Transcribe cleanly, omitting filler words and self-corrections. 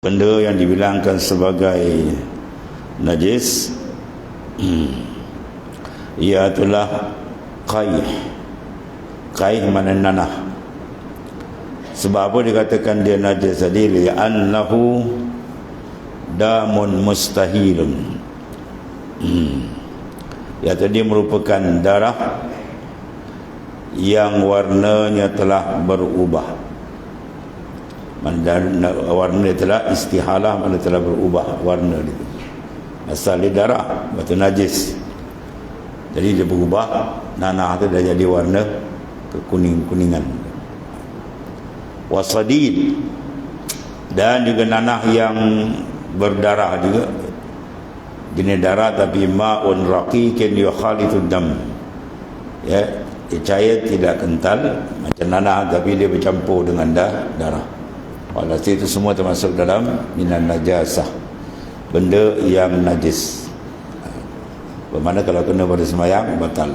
Benda yang dibilangkan sebagai najis ialah qaih mana nanah. Sebab apa dikatakan dia najis tadi? Li'annahu damun mustahilun. Iaitu dia merupakan darah yang warnanya telah berubah. Warna dia telah istihalah, mana telah berubah warna dia. Asal dia darah, batu najis. Jadi dia berubah, nanah tu dah jadi warna kekuning-kuningan. Wasadid, dan juga nanah yang berdarah juga. Jenis darah tapi ma'un raqiqin yukhalitud dam. Ya, dia cair tidak kental macam nanah, tapi dia bercampur dengan darah. Walhasil itu semua termasuk dalam minan najasah, benda yang najis. Bermakna kalau kena pada sembahyang batal.